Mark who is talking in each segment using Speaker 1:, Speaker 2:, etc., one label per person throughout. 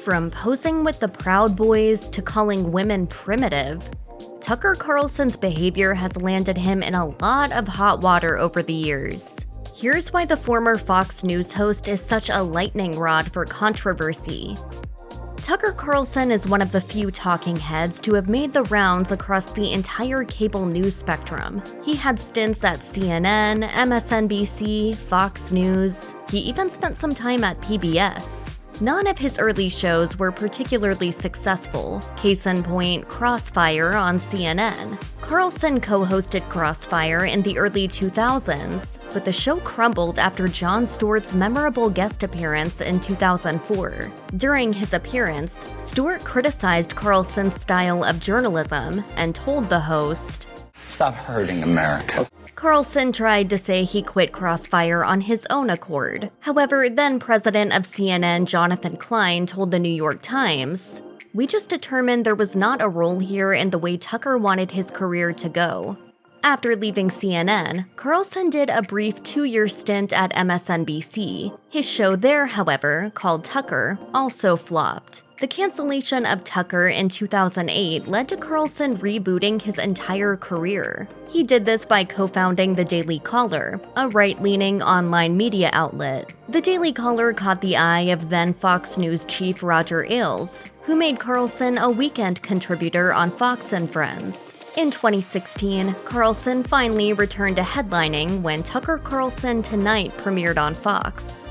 Speaker 1: From posing with the Proud Boys to calling women primitive, Tucker Carlson's behavior has landed him in a lot of hot water over the years. Here's why the former Fox News host is such a lightning rod for controversy. Tucker Carlson is one of the few talking heads to have made the rounds across the entire cable news spectrum. He had stints at CNN, MSNBC, Fox News. He even spent some time at PBS. None of his early shows were particularly successful. Case in point, Crossfire on CNN. Carlson co-hosted Crossfire in the early 2000s, but the show crumbled after Jon Stewart's memorable guest appearance in 2004. During his appearance, Stewart criticized Carlson's style of journalism and told the host,
Speaker 2: "Stop hurting America."
Speaker 1: Carlson tried to say he quit Crossfire on his own accord. However, then president of CNN Jonathan Klein told the New York Times, "We just determined there was not a role here in the way Tucker wanted his career to go." After leaving CNN, Carlson did a brief 2-year stint at MSNBC. His show there, however, called Tucker, also flopped. The cancellation of Tucker in 2008 led to Carlson rebooting his entire career. He did this by co-founding The Daily Caller, a right-leaning online media outlet. The Daily Caller caught the eye of then Fox News chief Roger Ailes, who made Carlson a weekend contributor on Fox and Friends. In 2016, Carlson finally returned to headlining when Tucker Carlson Tonight premiered on Fox.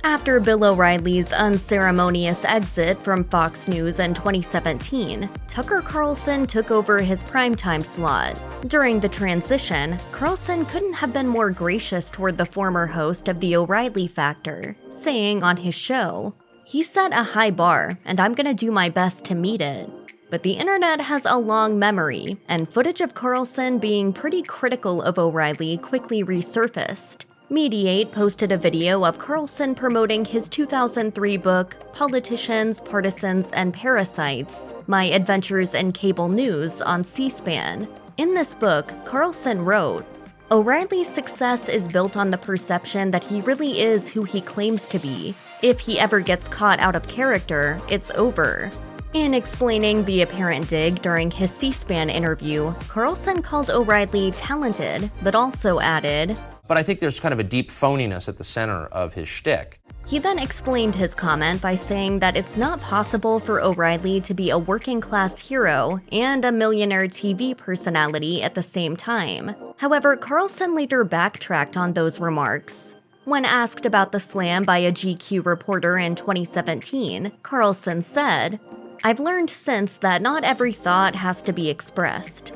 Speaker 1: After Bill O'Reilly's unceremonious exit from Fox News in 2017, Tucker Carlson took over his primetime slot. During the transition, Carlson couldn't have been more gracious toward the former host of The O'Reilly Factor, saying on his show, "He set a high bar, and I'm gonna do my best to meet it." But the internet has a long memory, and footage of Carlson being pretty critical of O'Reilly quickly resurfaced. Mediate posted a video of Carlson promoting his 2003 book, Politicians, Partisans, and Parasites: My Adventures in Cable News on C-SPAN. In this book, Carlson wrote, "O'Reilly's success is built on the perception that he really is who he claims to be. If he ever gets caught out of character, it's over." In explaining the apparent dig during his C-SPAN interview, Carlson called O'Reilly talented, but also added,
Speaker 3: "But I think there's kind of a deep phoniness at the center of his shtick."
Speaker 1: He then explained his comment by saying that it's not possible for O'Reilly to be a working-class hero and a millionaire TV personality at the same time. However, Carlson later backtracked on those remarks. When asked about the slam by a GQ reporter in 2017, Carlson said, "I've learned since that not every thought has to be expressed."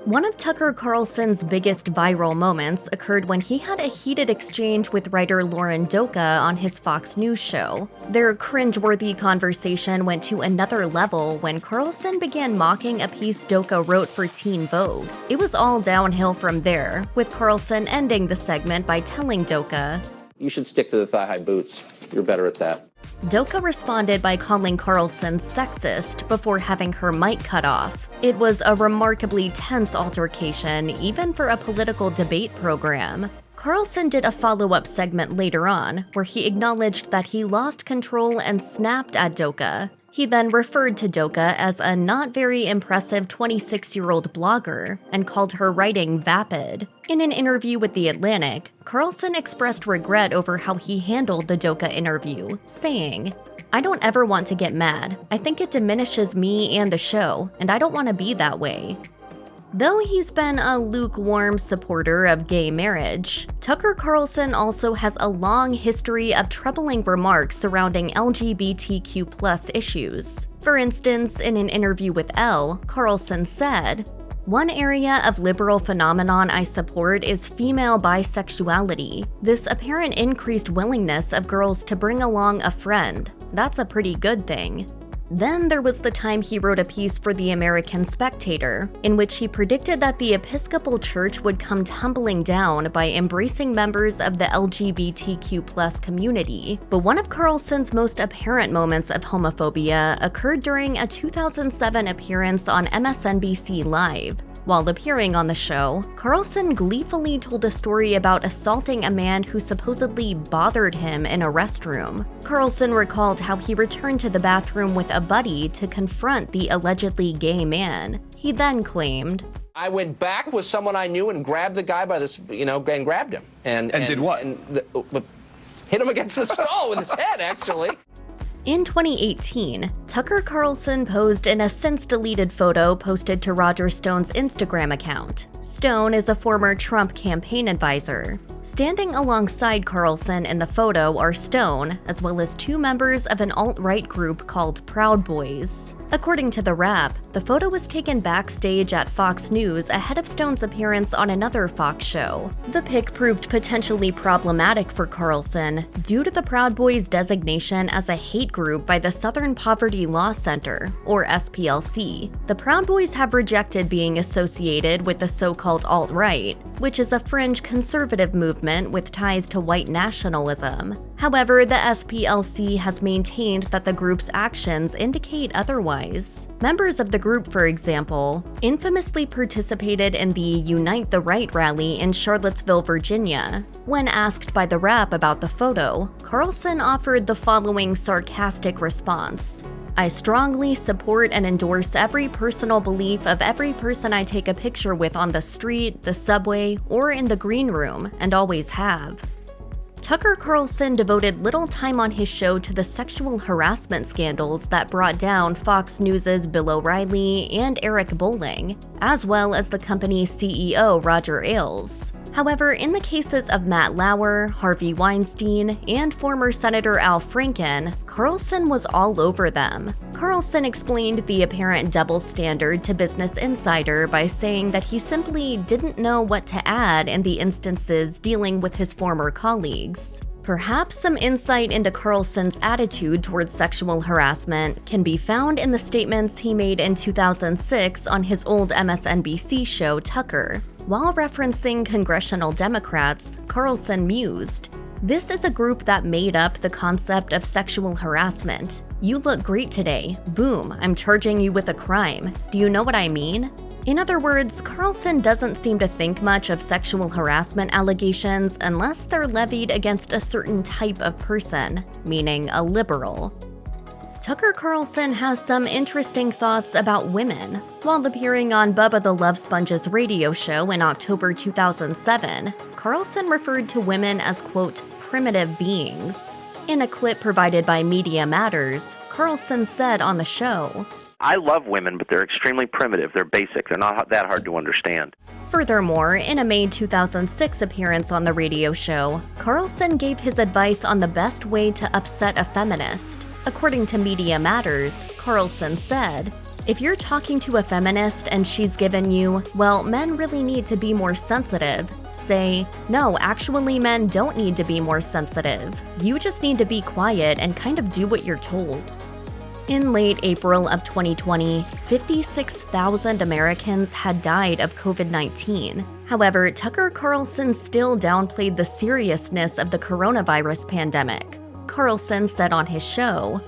Speaker 1: One of Tucker Carlson's biggest viral moments occurred when he had a heated exchange with writer Lauren Doka on his Fox News show. Their cringeworthy conversation went to another level when Carlson began mocking a piece Doka wrote for Teen Vogue. It was all downhill from there, with Carlson ending the segment by telling Doka,
Speaker 4: "You should stick to the thigh-high boots. You're better at that."
Speaker 1: Doka responded by calling Carlson sexist before having her mic cut off. It was a remarkably tense altercation, even for a political debate program. Carlson did a follow-up segment later on, where he acknowledged that he lost control and snapped at Doka. He then referred to Doka as a not very impressive 26-year-old blogger and called her writing vapid. In an interview with The Atlantic, Carlson expressed regret over how he handled the Doka interview, saying, "I don't ever want to get mad. I think it diminishes me and the show, and I don't want to be that way." Though he's been a lukewarm supporter of gay marriage, Tucker Carlson also has a long history of troubling remarks surrounding LGBTQ+ issues. For instance, in an interview with Elle, Carlson said, "One area of liberal phenomenon I support is female bisexuality. This apparent increased willingness of girls to bring along a friend. That's a pretty good thing." Then there was the time he wrote a piece for the American Spectator, in which he predicted that the Episcopal Church would come tumbling down by embracing members of the LGBTQ+ community. But one of Carlson's most apparent moments of homophobia occurred during a 2007 appearance on MSNBC Live. While appearing on the show, Carlson gleefully told a story about assaulting a man who supposedly bothered him in a restroom. Carlson recalled how he returned to the bathroom with a buddy to confront the allegedly gay man. He then claimed,
Speaker 4: I went back with someone I knew and grabbed the guy by this, and grabbed him. And
Speaker 5: did what?
Speaker 4: Hit him against the skull with his head, actually.
Speaker 1: In 2018, Tucker Carlson posed in a since-deleted photo posted to Roger Stone's Instagram account. Stone is a former Trump campaign advisor. Standing alongside Carlson in the photo are Stone, as well as two members of an alt-right group called Proud Boys. According to The Wrap, the photo was taken backstage at Fox News ahead of Stone's appearance on another Fox show. The pic proved potentially problematic for Carlson due to the Proud Boys' designation as a hate group by the Southern Poverty Law Center, or SPLC. The Proud Boys have rejected being associated with the so-called alt-right, which is a fringe conservative movement with ties to white nationalism. However, the SPLC has maintained that the group's actions indicate otherwise. Members of the group, for example, infamously participated in the Unite the Right rally in Charlottesville, Virginia. When asked by The Wrap about the photo, Carlson offered the following sarcastic response. I strongly support and endorse every personal belief of every person I take a picture with on the street, the subway, or in the green room, and always have. Tucker Carlson devoted little time on his show to the sexual harassment scandals that brought down Fox News' Bill O'Reilly and Eric Bolling, as well as the company's CEO Roger Ailes. However, in the cases of Matt Lauer, Harvey Weinstein, and former Senator Al Franken, Carlson was all over them. Carlson explained the apparent double standard to Business Insider by saying that he simply didn't know what to add in the instances dealing with his former colleagues. Perhaps some insight into Carlson's attitude towards sexual harassment can be found in the statements he made in 2006 on his old MSNBC show Tucker. While referencing congressional Democrats, Carlson mused, "This is a group that made up the concept of sexual harassment. You look great today. Boom, I'm charging you with a crime. Do you know what I mean?" In other words, Carlson doesn't seem to think much of sexual harassment allegations unless they're levied against a certain type of person, meaning a liberal. Tucker Carlson has some interesting thoughts about women. While appearing on Bubba the Love Sponge's radio show in October 2007, Carlson referred to women as, quote, primitive beings. In a clip provided by Media Matters, Carlson said on the show,
Speaker 6: I love women, but they're extremely primitive. They're basic. They're not that hard to understand.
Speaker 1: Furthermore, in a May 2006 appearance on the radio show, Carlson gave his advice on the best way to upset a feminist. According to Media Matters, Carlson said, if you're talking to a feminist and she's given you, well, men really need to be more sensitive, say, no, actually men don't need to be more sensitive. You just need to be quiet and kind of do what you're told. In late April of 2020, 56,000 Americans had died of COVID-19. However, Tucker Carlson still downplayed the seriousness of the coronavirus pandemic. Carlson said on his show,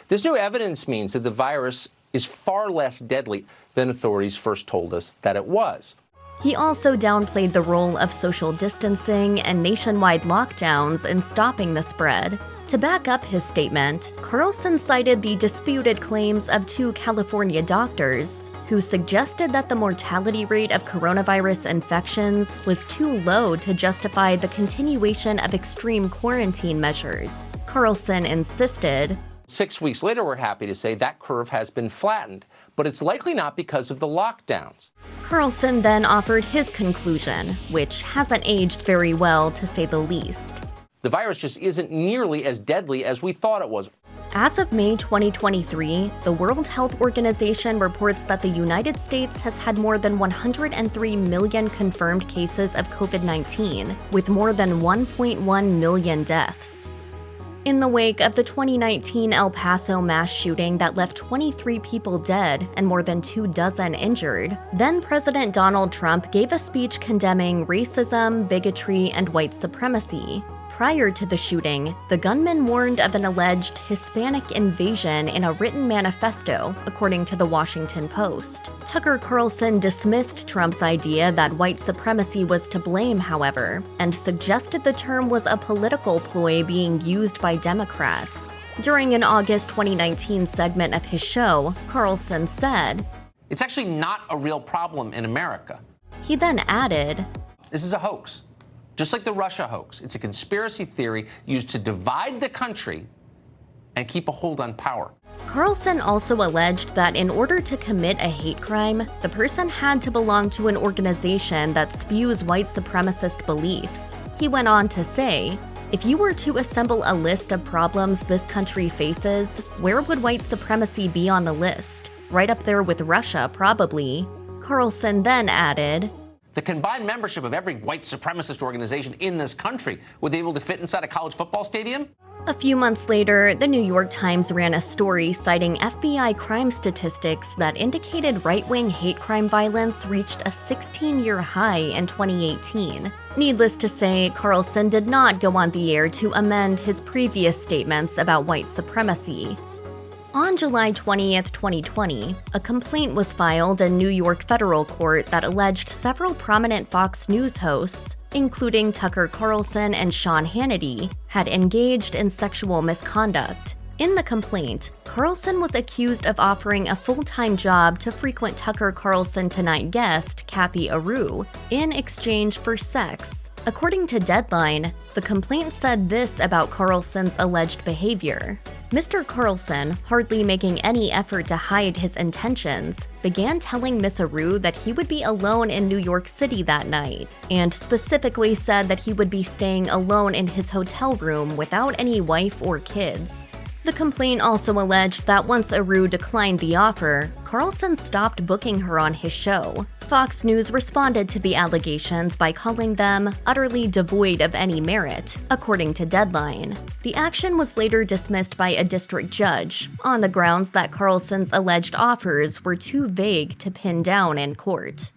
Speaker 4: This new evidence means that the virus is far less deadly than authorities first told us that it was.
Speaker 1: He also downplayed the role of social distancing and nationwide lockdowns in stopping the spread. To back up his statement, Carlson cited the disputed claims of two California doctors who suggested that the mortality rate of coronavirus infections was too low to justify the continuation of extreme quarantine measures. Carlson insisted,
Speaker 4: 6 weeks later, we're happy to say that curve has been flattened, but it's likely not because of the lockdowns.
Speaker 1: Carlson then offered his conclusion, which hasn't aged very well to say the least.
Speaker 4: The virus just isn't nearly as deadly as we thought it was.
Speaker 1: As of May 2023, the World Health Organization reports that the United States has had more than 103 million confirmed cases of COVID-19, with more than 1.1 million deaths. In the wake of the 2019 El Paso mass shooting that left 23 people dead and more than 24 injured, then-President Donald Trump gave a speech condemning racism, bigotry, and white supremacy. prior to the shooting, the gunman warned of an alleged Hispanic invasion in a written manifesto, according to the Washington Post. Tucker Carlson dismissed Trump's idea that white supremacy was to blame, however, and suggested the term was a political ploy being used by Democrats. During an August 2019 segment of his show, Carlson said,
Speaker 4: "It's actually not a real problem in America."
Speaker 1: He then added,
Speaker 4: "This is a hoax. Just like the Russia hoax, it's a conspiracy theory used to divide the country and keep a hold on power."
Speaker 1: Carlson also alleged that in order to commit a hate crime, the person had to belong to an organization that spews white supremacist beliefs. He went on to say, "If you were to assemble a list of problems this country faces, where would white supremacy be on the list? Right up there with Russia, probably." Carlson then added,
Speaker 4: "The combined membership of every white supremacist organization in this country, would they be able to fit inside a college football stadium?"
Speaker 1: A few months later, the New York Times ran a story citing FBI crime statistics that indicated right-wing hate crime violence reached a 16-year high in 2018. Needless to say, Carlson did not go on the air to amend his previous statements about white supremacy. On July 20th, 2020, a complaint was filed in New York federal court that alleged several prominent Fox News hosts, including Tucker Carlson and Sean Hannity, had engaged in sexual misconduct. In the complaint, Carlson was accused of offering a full-time job to frequent Tucker Carlson Tonight guest, Kathy Aru, in exchange for sex. According to Deadline, the complaint said this about Carlson's alleged behavior. Mr. Carlson, hardly making any effort to hide his intentions, began telling Miss Aru that he would be alone in New York City that night, and specifically said that he would be staying alone in his hotel room without any wife or kids. The complaint also alleged that once Aru declined the offer, Carlson stopped booking her on his show. Fox News responded to the allegations by calling them utterly devoid of any merit, according to Deadline. The action was later dismissed by a district judge on the grounds that Carlson's alleged offers were too vague to pin down in court.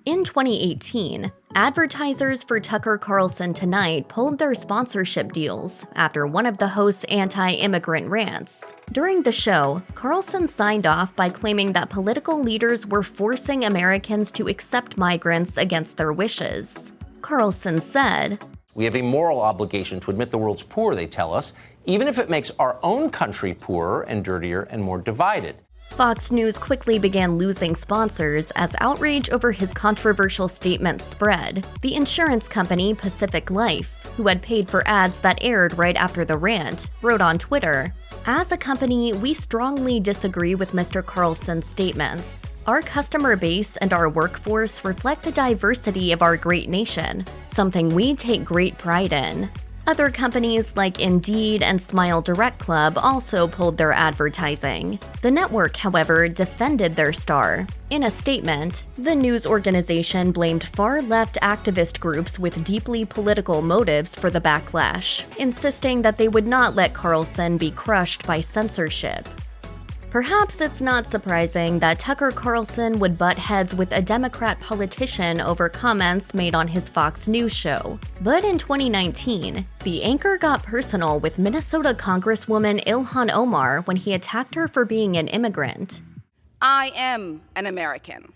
Speaker 1: In 2018, advertisers for Tucker Carlson Tonight pulled their sponsorship deals after one of the host's anti-immigrant rants. During the show, Carlson signed off by claiming that political leaders were forcing Americans to accept migrants against their wishes. Carlson said,
Speaker 4: "We have a moral obligation to admit the world's poor, they tell us, even if it makes our own country poorer and dirtier and more divided."
Speaker 1: Fox News quickly began losing sponsors as outrage over his controversial statements spread. The insurance company Pacific Life, who had paid for ads that aired right after the rant, wrote on Twitter, "As a company, we strongly disagree with Mr. Carlson's statements. Our customer base and our workforce reflect the diversity of our great nation, something we take great pride in." Other companies like Indeed and Smile Direct Club also pulled their advertising. The network, however, defended their star. In a statement, the news organization blamed far-left activist groups with deeply political motives for the backlash, insisting that they would not let Carlson be crushed by censorship. Perhaps it's not surprising that Tucker Carlson would butt heads with a Democrat politician over comments made on his Fox News show. But in 2019, the anchor got personal with Minnesota Congresswoman Ilhan Omar when he attacked her for being an immigrant.
Speaker 5: "I am an American."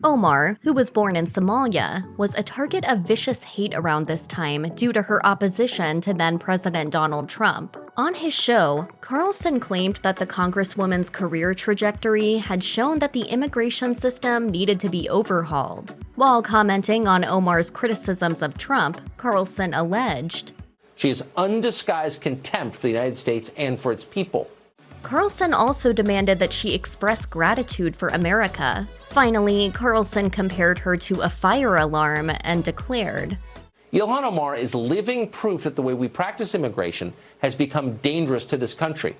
Speaker 1: Omar, who was born in Somalia, was a target of vicious hate around this time due to her opposition to then-President Donald Trump. On his show, Carlson claimed that the Congresswoman's career trajectory had shown that the immigration system needed to be overhauled. While commenting on Omar's criticisms of Trump, Carlson alleged,
Speaker 4: "She has undisguised contempt for the United States and for its people."
Speaker 1: Carlson also demanded that she express gratitude for America. Finally, Carlson compared her to a fire alarm and declared,
Speaker 4: Ilhan Omar is living proof that the way we practice immigration has become dangerous to this country.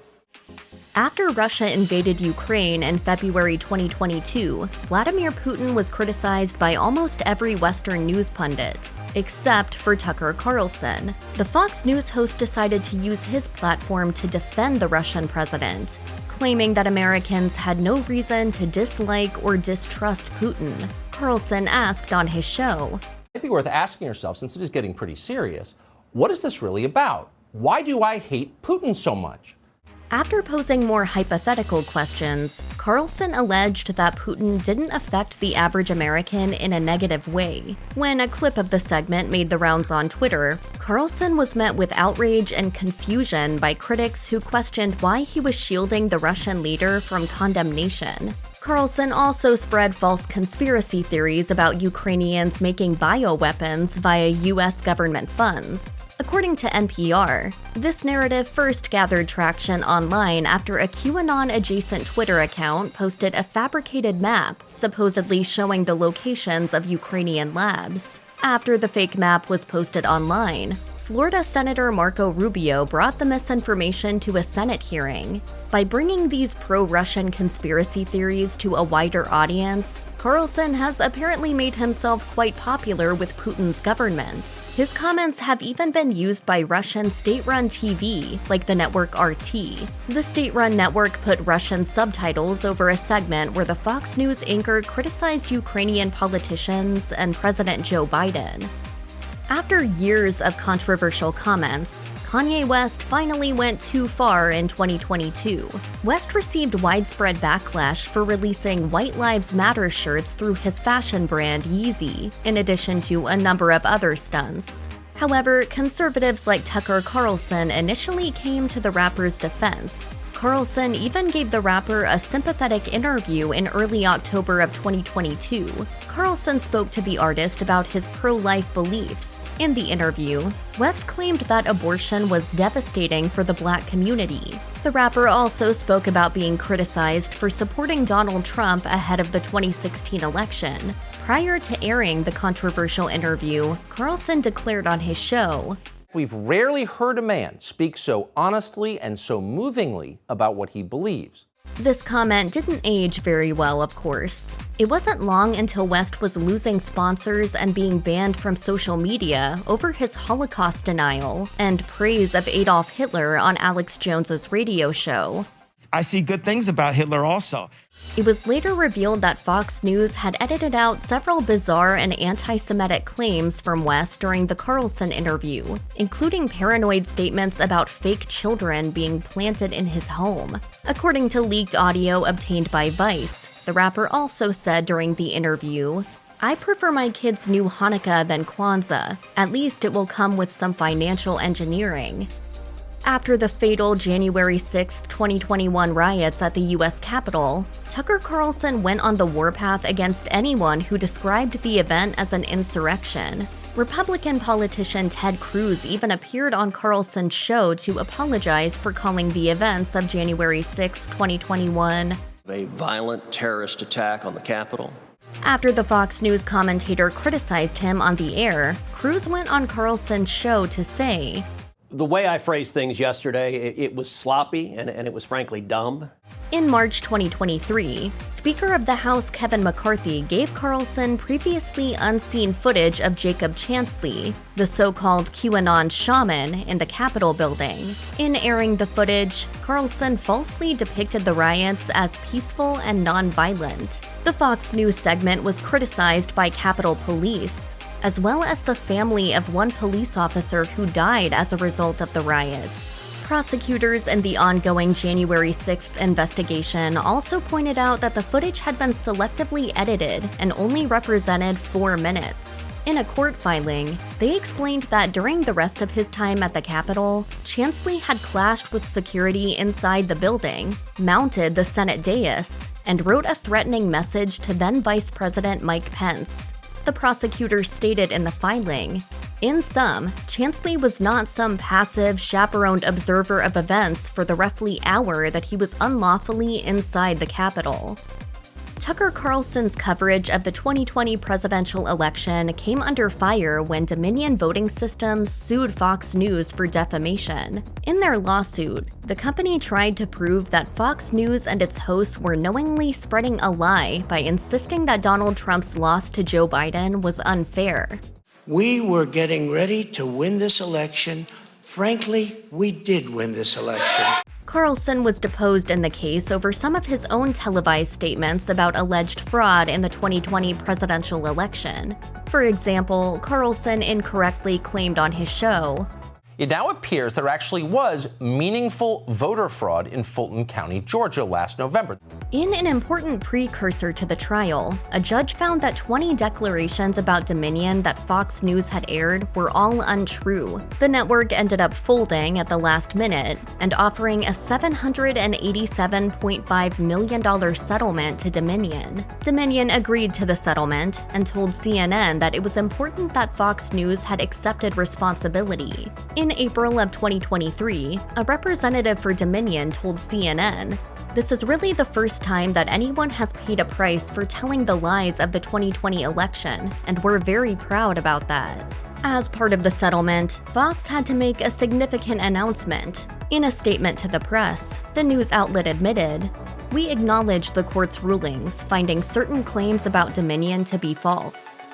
Speaker 1: After Russia invaded Ukraine in February 2022, Vladimir Putin was criticized by almost every Western news pundit, except for Tucker Carlson. The Fox News host decided to use his platform to defend the Russian president, claiming that Americans had no reason to dislike or distrust Putin. Carlson asked on his show,
Speaker 4: It might be worth asking yourself, since it is getting pretty serious, What is this really about? Why do I hate Putin so much?
Speaker 1: After posing more hypothetical questions, Carlson alleged that Putin didn't affect the average American in a negative way. When a clip of the segment made the rounds on Twitter, Carlson was met with outrage and confusion by critics who questioned why he was shielding the Russian leader from condemnation. Carlson also spread false conspiracy theories about Ukrainians making bioweapons via US government funds. According to NPR, this narrative first gathered traction online after a QAnon-adjacent Twitter account posted a fabricated map supposedly showing the locations of Ukrainian labs. After the fake map was posted online, Florida Senator Marco Rubio brought the misinformation to a Senate hearing. By bringing these pro-Russian conspiracy theories to a wider audience, Carlson has apparently made himself quite popular with Putin's government. His comments have even been used by Russian state-run TV, like the network RT. The state-run network put Russian subtitles over a segment where the Fox News anchor criticized Ukrainian politicians and President Joe Biden. After years of controversial comments, Kanye West finally went too far in 2022. West received widespread backlash for releasing White Lives Matter shirts through his fashion brand Yeezy, in addition to a number of other stunts. However, conservatives like Tucker Carlson initially came to the rapper's defense. Carlson even gave the rapper a sympathetic interview in early October of 2022. Carlson spoke to the artist about his pro-life beliefs. In the interview, West claimed that abortion was devastating for the Black community. The rapper also spoke about being criticized for supporting Donald Trump ahead of the 2016 election. Prior to airing the controversial interview, Carlson declared on his show,
Speaker 4: We've rarely heard a man speak so honestly and so movingly about what he believes.
Speaker 1: This comment didn't age very well, of course. It wasn't long until West was losing sponsors and being banned from social media over his Holocaust denial and praise of Adolf Hitler on Alex Jones's radio show.
Speaker 7: I see good things about Hitler also.
Speaker 1: It was later revealed that Fox News had edited out several bizarre and anti-Semitic claims from West during the Carlson interview, including paranoid statements about fake children being planted in his home. According to leaked audio obtained by Vice, the rapper also said during the interview, I prefer my kids' new Hanukkah than Kwanzaa. At least it will come with some financial engineering. After the fatal January 6, 2021 riots at the US Capitol, Tucker Carlson went on the warpath against anyone who described the event as an insurrection. Republican politician Ted Cruz even appeared on Carlson's show to apologize for calling the events of January 6, 2021
Speaker 8: a violent terrorist attack on the Capitol.
Speaker 1: After the Fox News commentator criticized him on the air, Cruz went on Carlson's show to say,
Speaker 9: the way I phrased things yesterday, it was sloppy and it was frankly dumb.
Speaker 1: In March 2023, Speaker of the House Kevin McCarthy gave Carlson previously unseen footage of Jacob Chansley, the so-called QAnon shaman, in the Capitol building. In airing the footage, Carlson falsely depicted the riots as peaceful and non-violent. The Fox News segment was criticized by Capitol Police, as well as the family of one police officer who died as a result of the riots. Prosecutors in the ongoing January 6th investigation also pointed out that the footage had been selectively edited and only represented 4 minutes. In a court filing, they explained that during the rest of his time at the Capitol, Chansley had clashed with security inside the building, mounted the Senate dais, and wrote a threatening message to then Vice President Mike Pence. The prosecutor stated in the filing, in sum, Chansley was not some passive, chaperoned observer of events for the roughly hour that he was unlawfully inside the Capitol. Tucker Carlson's coverage of the 2020 presidential election came under fire when Dominion Voting Systems sued Fox News for defamation. In their lawsuit, the company tried to prove that Fox News and its hosts were knowingly spreading a lie by insisting that Donald Trump's loss to Joe Biden was unfair.
Speaker 10: We were getting ready to win this election. Frankly, we did win this election.
Speaker 1: Carlson was deposed in the case over some of his own televised statements about alleged fraud in the 2020 presidential election. For example, Carlson incorrectly claimed on his show,
Speaker 4: It now appears there actually was meaningful voter fraud in Fulton County, Georgia last November.
Speaker 1: In an important precursor to the trial, a judge found that 20 declarations about Dominion that Fox News had aired were all untrue. The network ended up folding at the last minute and offering a $787.5 million settlement to Dominion. Dominion agreed to the settlement and told CNN that it was important that Fox News had accepted responsibility. In April of 2023, a representative for Dominion told CNN, "This is really the first time that anyone has paid a price for telling the lies of the 2020 election, and we're very proud about that." As part of the settlement, Fox had to make a significant announcement. In a statement to the press, the news outlet admitted, "We acknowledge the court's rulings, finding certain claims about Dominion to be false."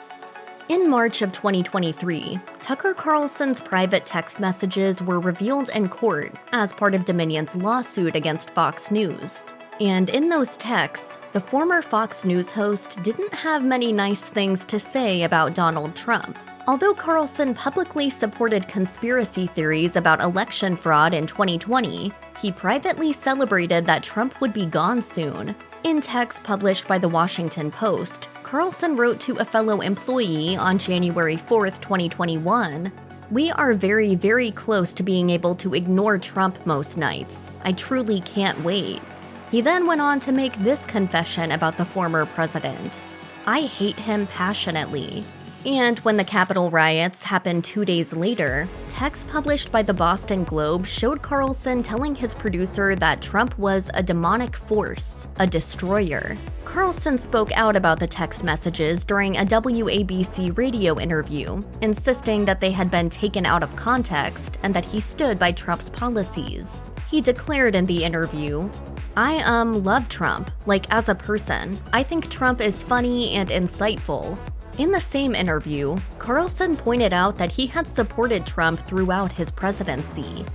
Speaker 1: In March of 2023, Tucker Carlson's private text messages were revealed in court as part of Dominion's lawsuit against Fox News. And in those texts, the former Fox News host didn't have many nice things to say about Donald Trump. Although Carlson publicly supported conspiracy theories about election fraud in 2020, he privately celebrated that Trump would be gone soon. In text published by The Washington Post, Carlson wrote to a fellow employee on January 4th, 2021, "We are very, very close to being able to ignore Trump most nights. I truly can't wait." He then went on to make this confession about the former president. "I hate him passionately." And when the Capitol riots happened 2 days later, text published by the Boston Globe showed Carlson telling his producer that Trump was a demonic force, a destroyer. Carlson spoke out about the text messages during a WABC radio interview, insisting that they had been taken out of context and that he stood by Trump's policies. He declared in the interview, "I love Trump, like as a person. I think Trump is funny and insightful." In the same interview, Carlson pointed out that he had supported Trump throughout his presidency.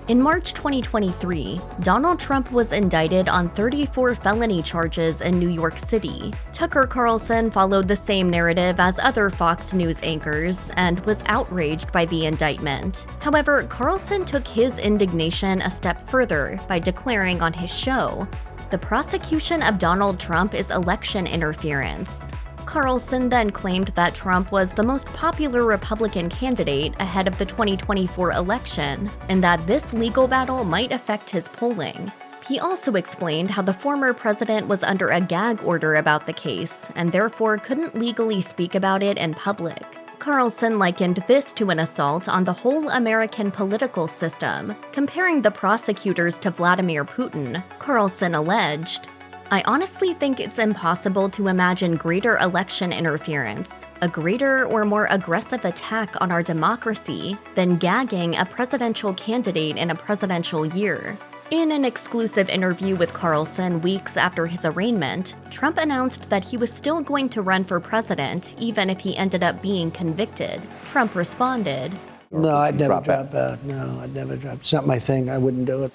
Speaker 1: In March 2023, Donald Trump was indicted on 34 felony charges in New York City. Tucker Carlson followed the same narrative as other Fox News anchors and was outraged by the indictment. However, Carlson took his indignation a step further by declaring on his show, "The prosecution of Donald Trump is election interference." Carlson then claimed that Trump was the most popular Republican candidate ahead of the 2024 election, and that this legal battle might affect his polling. He also explained how the former president was under a gag order about the case, and therefore couldn't legally speak about it in public. Carlson likened this to an assault on the whole American political system, comparing the prosecutors to Vladimir Putin. Carlson alleged, "I honestly think it's impossible to imagine greater election interference, a greater or more aggressive attack on our democracy, than gagging a presidential candidate in a presidential year." In an exclusive interview with Carlson weeks after his arraignment, Trump announced that he was still going to run for president even if he ended up being convicted. Trump responded,
Speaker 10: No, I'd never drop out. No, I'd never drop. It's not my thing. I wouldn't do it.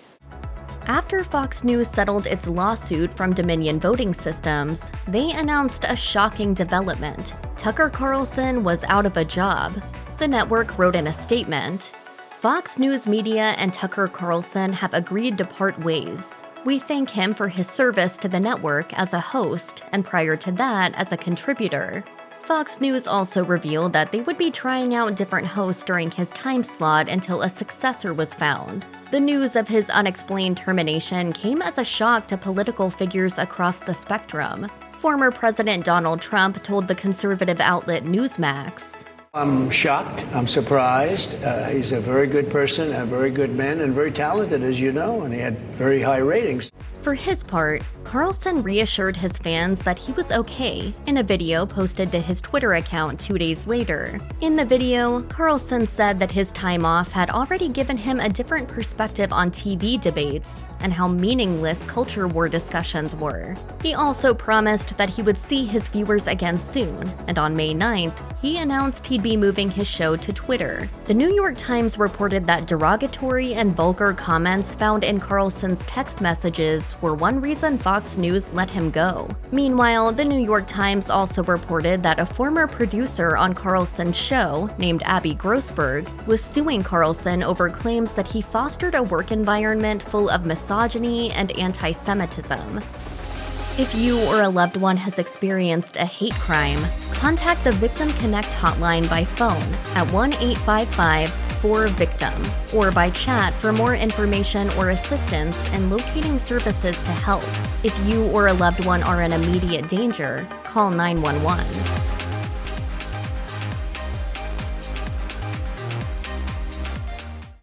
Speaker 1: After Fox News settled its lawsuit from Dominion Voting Systems, they announced a shocking development. Tucker Carlson was out of a job. The network wrote in a statement, "Fox News Media and Tucker Carlson have agreed to part ways. We thank him for his service to the network as a host and prior to that as a contributor." Fox News also revealed that they would be trying out different hosts during his time slot until a successor was found. The news of his unexplained termination came as a shock to political figures across the spectrum. Former President Donald Trump told the conservative outlet Newsmax,
Speaker 10: I'm shocked. I'm surprised. He's a very good person, a very good man, and very talented, as you know, and he had very high ratings.
Speaker 1: For his part, Carlson reassured his fans that he was okay in a video posted to his Twitter account 2 days later. In the video, Carlson said that his time off had already given him a different perspective on TV debates and how meaningless culture war discussions were. He also promised that he would see his viewers again soon, and on May 9th, he announced he he'd be moving his show to Twitter. The New York Times reported that derogatory and vulgar comments found in Carlson's text messages were one reason Fox News let him go. Meanwhile, the New York Times also reported that a former producer on Carlson's show, named Abby Grossberg, was suing Carlson over claims that he fostered a work environment full of misogyny and anti-Semitism. If you or a loved one has experienced a hate crime, contact the Victim Connect hotline by phone at 1-855-4VICTIM or by chat for more information or assistance in locating services to help. If you or a loved one are in immediate danger, call 911.